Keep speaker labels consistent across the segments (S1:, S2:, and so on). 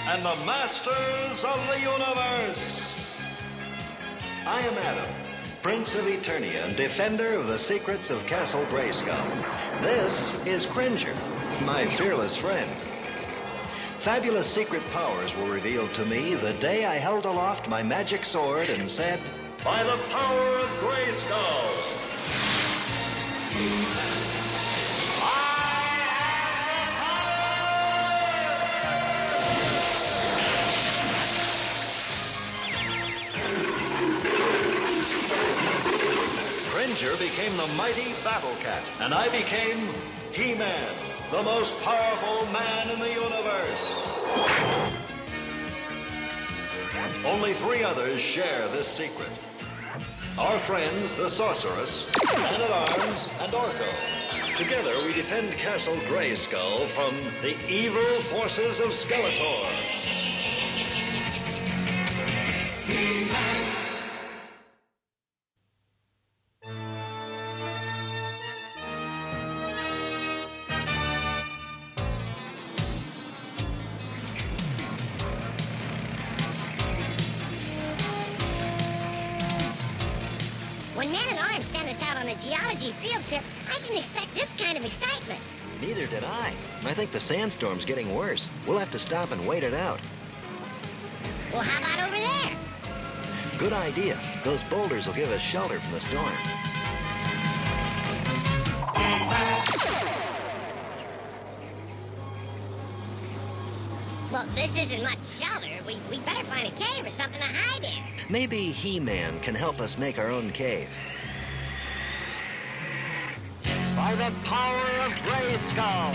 S1: and the masters of the universe. I am Adam, Prince of Eternia and defender of the secrets of Castle Grayskull. This is Cringer, my fearless friend. Fabulous secret powers were revealed to me the day I held aloft my magic sword and said, "By the power of Grayskull, Cringer became the mighty Battle Cat, and I became He-Man, the most powerful man in the universe. Only 3 others share this secret. Our friends, the Sorceress, Man-at-Arms, and Orko. Together, we defend Castle Grayskull from the evil forces of Skeletor.
S2: When Man-at-Arms sent us out on a geology field trip, I didn't expect this kind of excitement.
S3: Neither did I. I think the sandstorm's getting worse. We'll have to stop and wait it out.
S2: Well, how about over there?
S3: Good idea. Those boulders will give us shelter from the storm.
S2: Look, this isn't much shelter. We better find a cave or something to hide in.
S3: Maybe He-Man can help us make our own cave.
S1: By the power of Grayskull.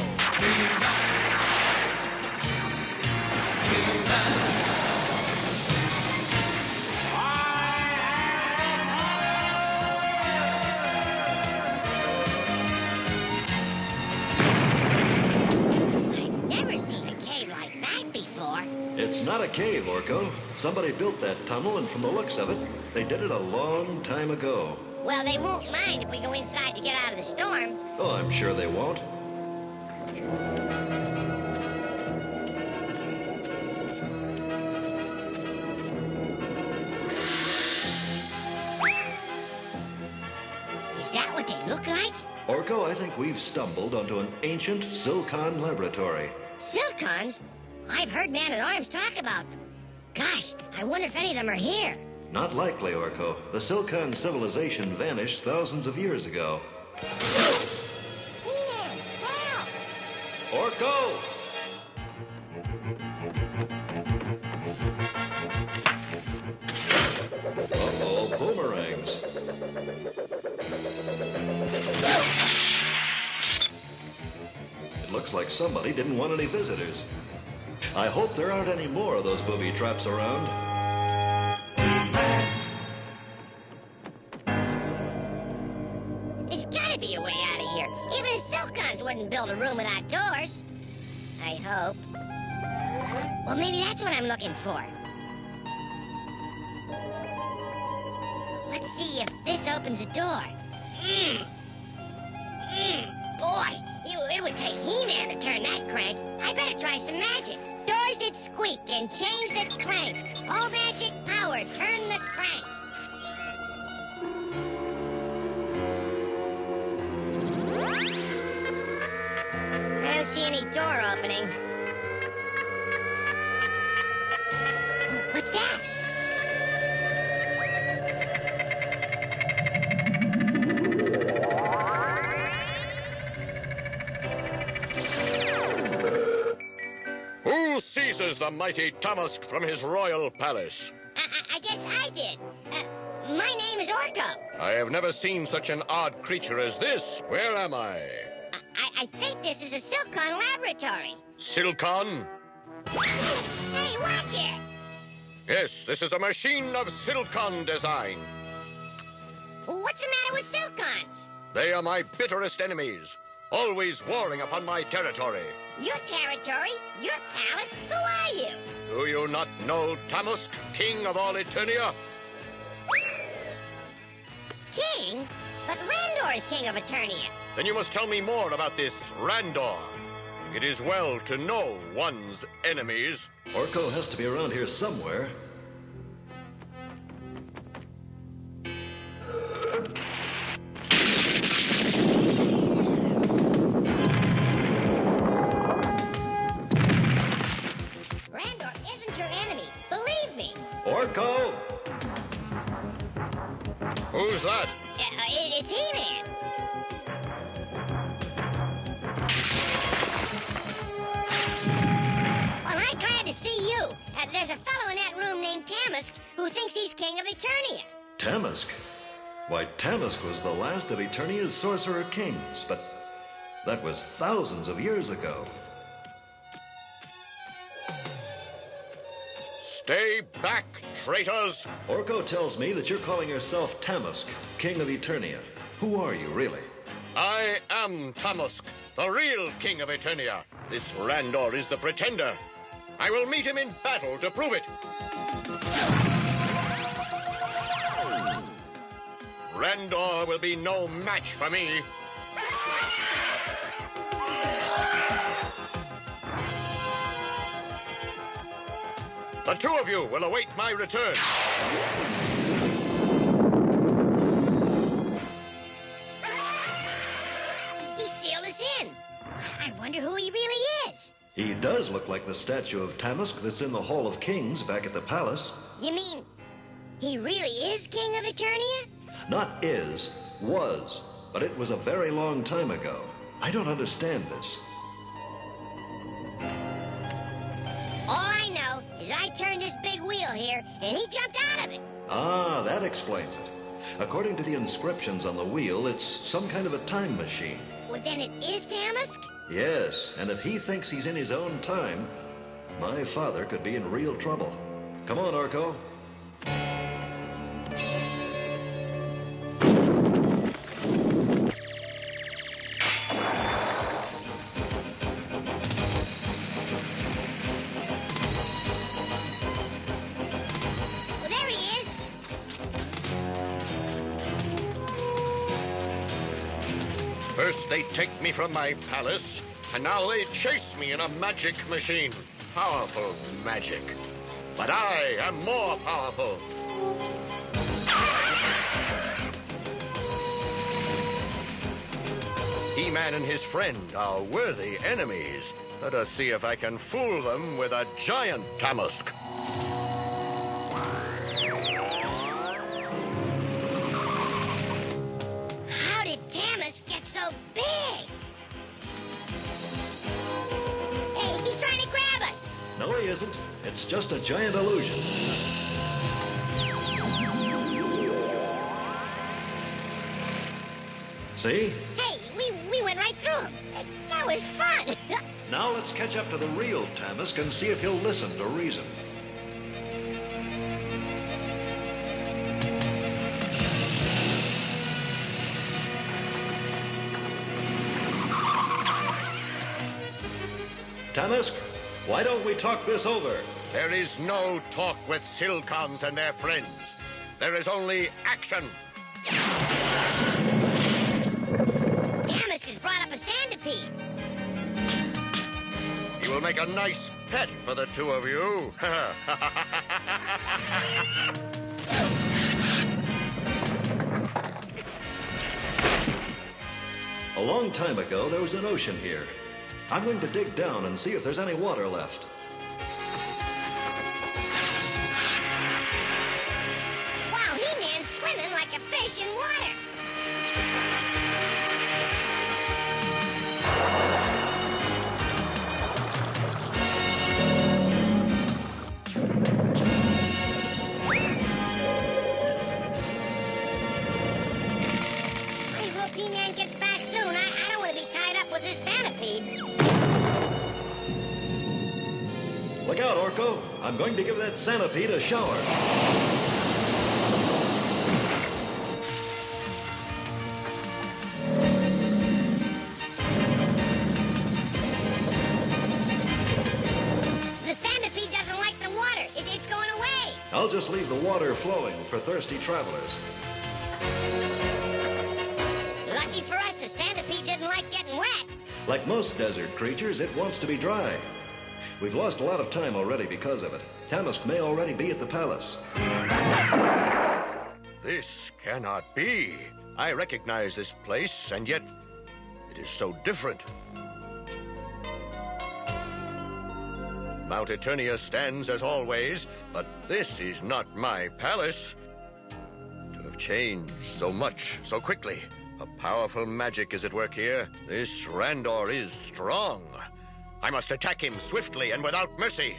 S2: I've never seen a cave like that before.
S1: It's not a cave, Orko. Somebody built that tunnel, and from the looks of it, they did it a long time ago.
S2: Well, they won't mind if we go inside to get out of the storm.
S1: Oh, I'm sure they won't.
S2: Is that what they look like?
S1: Orko, I think we've stumbled onto an ancient Silcon laboratory.
S2: Silcons? I've heard Man-at-Arms talk about them. Gosh, I wonder if any of them are here.
S1: Not likely, Orko. The Silcon civilization vanished thousands of years ago.
S2: He-Man, help!
S1: Orko! Uh-oh, boomerangs. It looks like somebody didn't want any visitors. I hope there aren't any more of those booby traps around.
S2: There's gotta be a way out of here. Even the Silcons wouldn't build a room without doors. I hope. Well, maybe that's what I'm looking for. Let's see if this opens a door. Boy, it would take He-Man to turn that crank. I better try some magic. Doors that squeak and chains that clank. Oh, magic power, turn the crank. I don't see any door opening. What's that?
S4: Who seizes the mighty Tamask from his royal palace?
S2: I guess I did. My name is Orko.
S4: I have never seen such an odd creature as this. Where am I?
S2: I think this is a Silcon laboratory.
S4: Silcon?
S2: Hey, watch it!
S4: Yes, this is a machine of Silcon design.
S2: What's the matter with Silcons?
S4: They are my bitterest enemies, always warring upon my territory.
S2: Your territory? Your palace? Who are you?
S4: Do you not know Tamask, king of all Eternia?
S2: King? But Randor is king of Eternia.
S4: Then you must tell me more about this Randor. It is well to know one's enemies.
S1: Orko has to be around here somewhere.
S2: Randor isn't your enemy. Believe me.
S1: Orko!
S4: Who's that?
S2: It's He-Man. Well, I'm glad to see you. There's a fellow in that room named Tamask who thinks he's king of Eternia.
S1: Tamask? Why, Tamask was the last of Eternia's sorcerer kings, but that was thousands of years ago.
S4: Stay back, traitors!
S1: Orko tells me that you're calling yourself Tamask, king of Eternia. Who are you, really?
S4: I am Tamask, the real king of Eternia. This Randor is the pretender. I will meet him in battle to prove it. Randor will be no match for me. The two of you will await my return.
S2: He sealed us in. I wonder who he really is.
S1: He does look like the statue of Tamask that's in the Hall of Kings back at the palace.
S2: You mean he really is king of Eternia?
S1: Not is, was. But it was a very long time ago. I don't understand this.
S2: All I know is I turned this big wheel here, and he jumped out of it.
S1: Ah, that explains it. According to the inscriptions on the wheel, it's some kind of a time machine.
S2: Well, then it is Tamask?
S1: Yes, and if he thinks he's in his own time, my father could be in real trouble. Come on, Orko.
S2: Well, there he is.
S4: First they take me from my palace, and now they chase me in a magic machine. Powerful magic. But I am more powerful. He-Man and his friend are worthy enemies. Let us see if I can fool them with a giant Tamask.
S2: How did Tamask get so big? Hey, he's trying to grab us.
S1: No, he isn't. It's just a giant illusion. See?
S2: Hey, we went right through him. That was fun.
S1: Now let's catch up to the real Tamask and see if he'll listen to reason. Tamask, why don't we talk this over?
S4: There is no talk with Silcons and their friends. There is only action.
S2: Tamask has brought up a centipede.
S4: He will make a nice pet for the two of you.
S1: A long time ago, there was an ocean here. I'm going to dig down and see if there's any water left.
S2: Wow, He-Man's swimming like a fish in water. I hope He-Man gets back soon. I don't want to be tied up with this centipede.
S1: Look out, Orko. I'm going to give that centipede a shower.
S2: The centipede doesn't like the water. It's going away.
S1: I'll just leave the water flowing for thirsty travelers.
S2: Lucky for us, the centipede didn't like getting wet.
S1: Like most desert creatures, it wants to be dry. We've lost a lot of time already because of it. Tamask may already be at the palace.
S4: This cannot be. I recognize this place, and yet it is so different. Mount Eternia stands as always, but this is not my palace. To have changed so much, so quickly. A powerful magic is at work here. This Randor is strong. I must attack him swiftly and without mercy.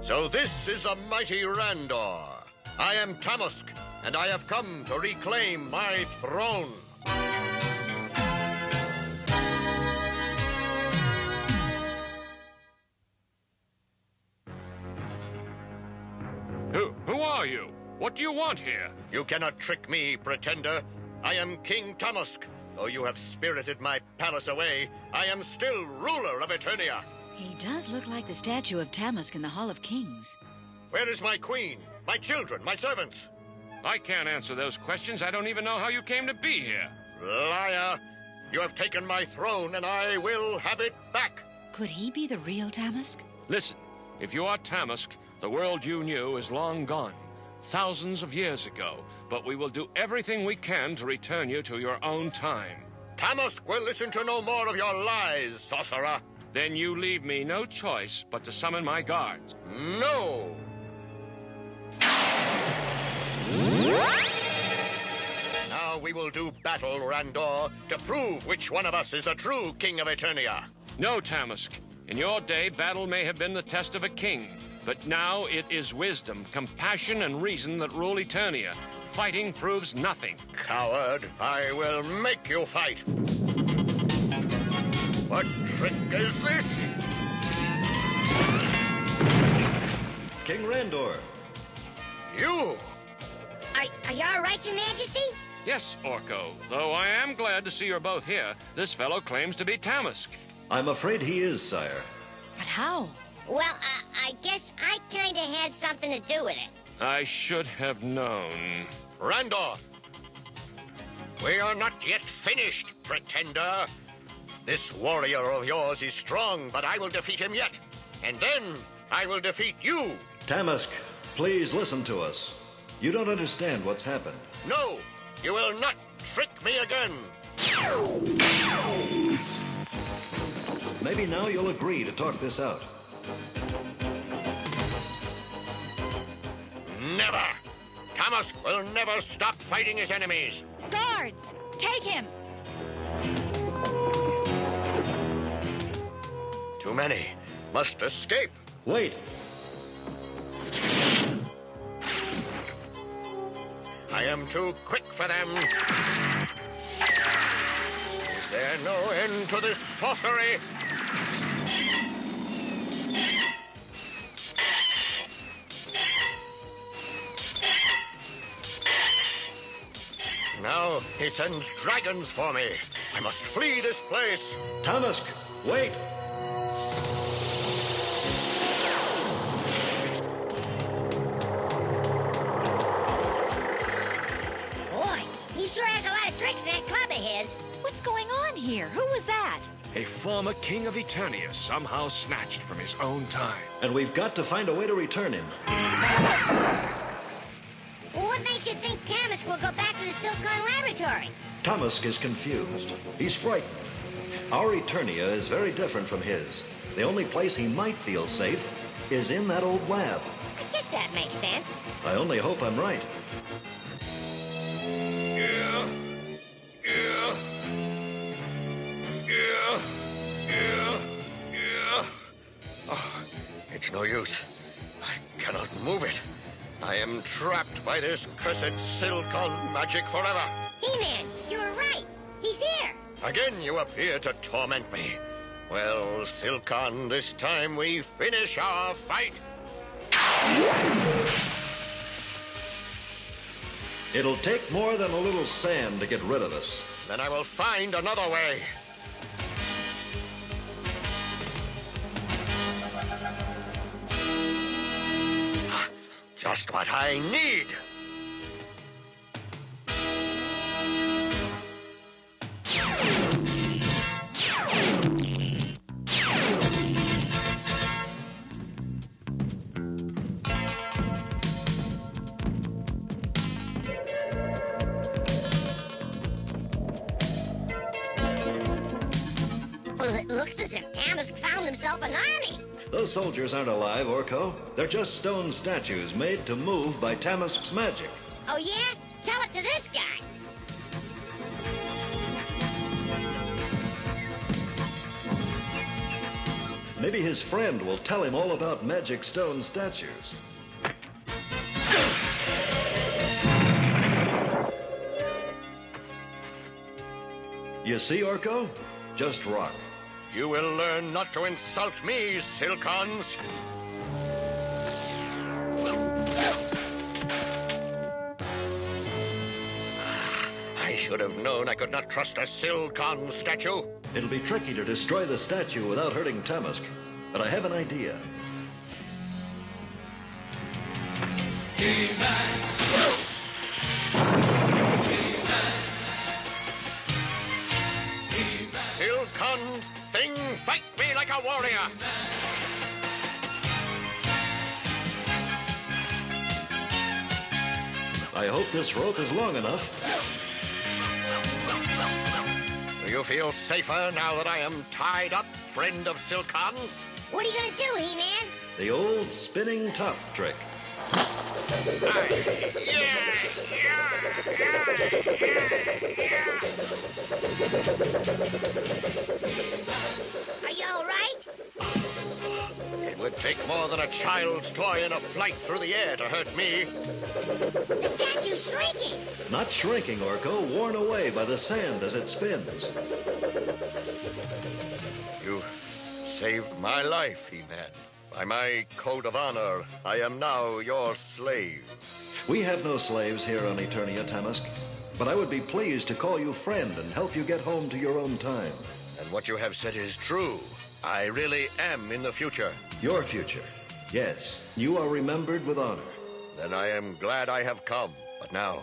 S4: So this is the mighty Randor. I am Tamask, and I have come to reclaim my throne.
S5: Who are you? What do you want here?
S4: You cannot trick me, pretender. I am King Tamask. Though you have spirited my palace away, I am still ruler of Eternia.
S6: He does look like the statue of Tamask in the Hall of Kings.
S4: Where is my queen, my children, my servants?
S5: I can't answer those questions. I don't even know how you came to be here.
S4: Liar! You have taken my throne, and I will have it back.
S6: Could he be the real Tamask?
S5: Listen, if you are Tamask, the world you knew is long gone. Thousands of years ago. But we will do everything we can to return you to your own time.
S4: Tamask will listen to no more of your lies, sorcerer.
S5: Then you leave me no choice but to summon my guards.
S4: No! Now we will do battle, Randor, to prove which one of us is the true King of Eternia.
S5: No, Tamask. In your day, battle may have been the test of a king. But now it is wisdom, compassion, and reason that rule Eternia. Fighting proves nothing.
S4: Coward, I will make you fight. What trick is this?
S1: King Randor.
S4: You!
S2: Are you all right, Your Majesty?
S5: Yes, Orko. Though I am glad to see you're both here. This fellow claims to be Tamask.
S1: I'm afraid he is, sire.
S6: But how?
S2: Well, I guess I kind of had something to do with it.
S5: I should have known.
S4: Randor! We are not yet finished, pretender. This warrior of yours is strong, but I will defeat him yet. And then I will defeat you.
S1: Tamask, please listen to us. You don't understand what's happened.
S4: No, you will not trick me again.
S1: Maybe now you'll agree to talk this out.
S4: Never! Tamask will never stop fighting his enemies.
S6: Guards! Take him!
S4: Too many. Must escape.
S1: Wait.
S4: I am too quick for them. Is there no end to this sorcery? Now he sends dragons for me. I must flee this place.
S1: Tamask, wait.
S2: Boy, he sure has a lot of tricks in that club of his.
S6: What's going on here? Who was that?
S5: A former king of Eternia, somehow snatched from his own time.
S1: And we've got to find a way to return him.
S2: Well, what makes you think Tamask will go back to the Silcon Laboratory?
S1: Tamask is confused. He's frightened. Our Eternia is very different from his. The only place he might feel safe is in that old lab.
S2: I guess that makes sense.
S1: I only hope I'm right.
S4: Oh, it's no use. I cannot move it. I am trapped by this cursed Silcon magic forever.
S2: He-Man, you were right. He's here.
S4: Again you appear to torment me. Well, Silcon, this time we finish our fight.
S1: It'll take more than a little sand to get rid of us.
S4: Then I will find another way. Just what I need.
S2: yourself an army.
S1: Those soldiers aren't alive, Orko. They're just stone statues made to move by Tamask's magic.
S2: Oh, yeah? Tell it to this guy.
S1: Maybe his friend will tell him all about magic stone statues. You see, Orko? Just rock.
S4: You will learn not to insult me, Silkons. I should have known I could not trust a Silkon statue.
S1: It'll be tricky to destroy the statue without hurting Tamask, but I have an idea.
S4: Silkon thing, fight me like a warrior.
S1: I hope this rope is long enough.
S4: Do you feel safer now that I am tied up, friend of Silkons?
S2: What are you gonna do, He-Man?
S1: The old spinning top trick.
S2: Are you all right?
S4: It would take more than a child's toy in a flight through the air to hurt me.
S2: The statue's shrinking.
S1: Not shrinking, Orko, worn away by the sand as it spins.
S4: You saved my life, He-Man. By my code of honor, I am now your slave.
S1: We have no slaves here on Eternia, Tamask, but I would be pleased to call you friend and help you get home to your own time.
S4: And what you have said is true. I really am in the future.
S1: Your future. Yes, you are remembered with honor.
S4: Then I am glad I have come. But now,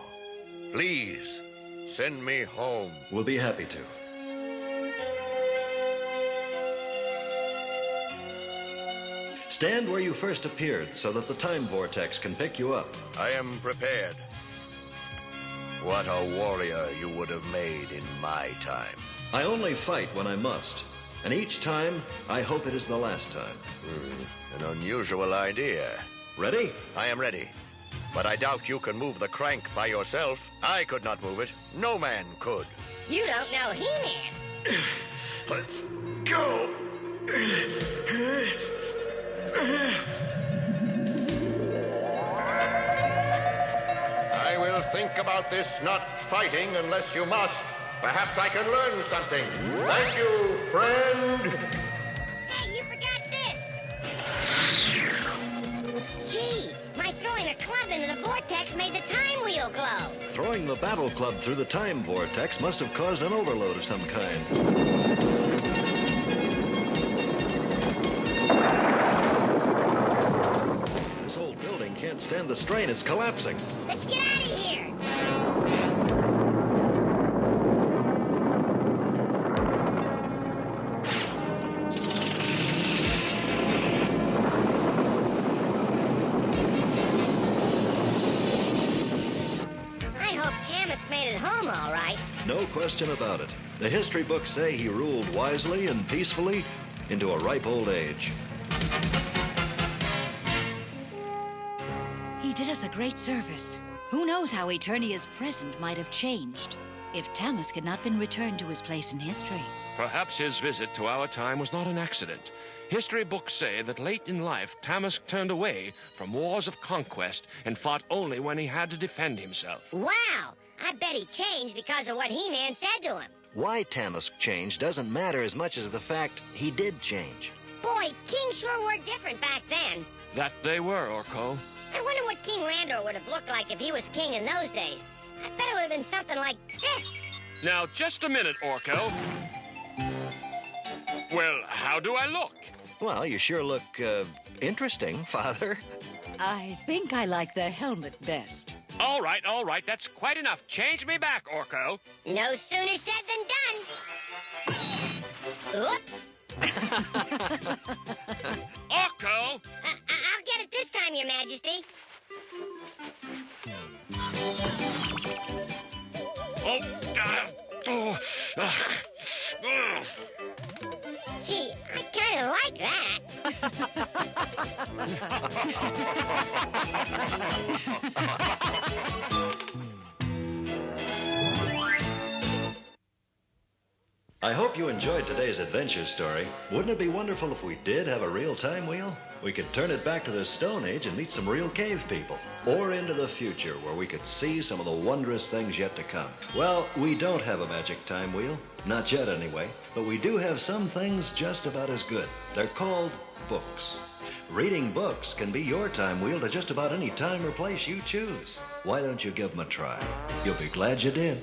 S4: please, send me home.
S1: We'll be happy to. Stand where you first appeared so that the time vortex can pick you up.
S4: I am prepared. What a warrior you would have made in my time.
S1: I only fight when I must, and each time, I hope it is the last time.
S4: An unusual idea.
S1: Ready?
S4: I am ready. But I doubt you can move the crank by yourself. I could not move it. No man could.
S2: You don't know He-Man.
S1: Let's go.
S4: I will think about this not fighting unless you must. Perhaps I can learn something. Thank you, friend.
S2: Hey, you forgot this. Gee, my throwing a club into the vortex made the time wheel glow.
S1: Throwing the battle club through the time vortex must have caused an overload of some kind. This old building can't stand the strain. It's collapsing.
S2: Let's get out of here. I hope Tamask made it home all right.
S1: No question about it. The history books say he ruled wisely and peacefully into a ripe old age.
S6: He did us a great service. Who knows how Eternia's present might have changed if Tamask had not been returned to his place in history.
S5: Perhaps his visit to our time was not an accident. History books say that late in life, Tamask turned away from wars of conquest and fought only when he had to defend himself.
S2: Wow, I bet he changed because of what He-Man said to him.
S3: Why Tamask changed doesn't matter as much as the fact he did change.
S2: Boy, kings sure were different back then.
S5: That they were, Orko.
S2: I wonder what King Randor would have looked like if he was king in those days. I bet it would have been something like this.
S5: Now, just a minute, Orko. Well, how do I look?
S3: Well, you sure look, interesting, Father.
S6: I think I like the helmet best.
S5: All right, that's quite enough. Change me back, Orko.
S2: No sooner said than done. Oops.
S5: Orko!
S2: I'll get it this time, Your Majesty. Gee, I kind of like like that.
S1: I hope you enjoyed today's adventure story. Wouldn't it be wonderful if we did have a real time wheel? We could turn it back to the Stone Age and meet some real cave people. Or into the future where we could see some of the wondrous things yet to come. Well, we don't have a magic time wheel. Not yet anyway. But we do have some things just about as good. They're called books. Reading books can be your time wheel to just about any time or place you choose. Why don't you give them a try? You'll be glad you did.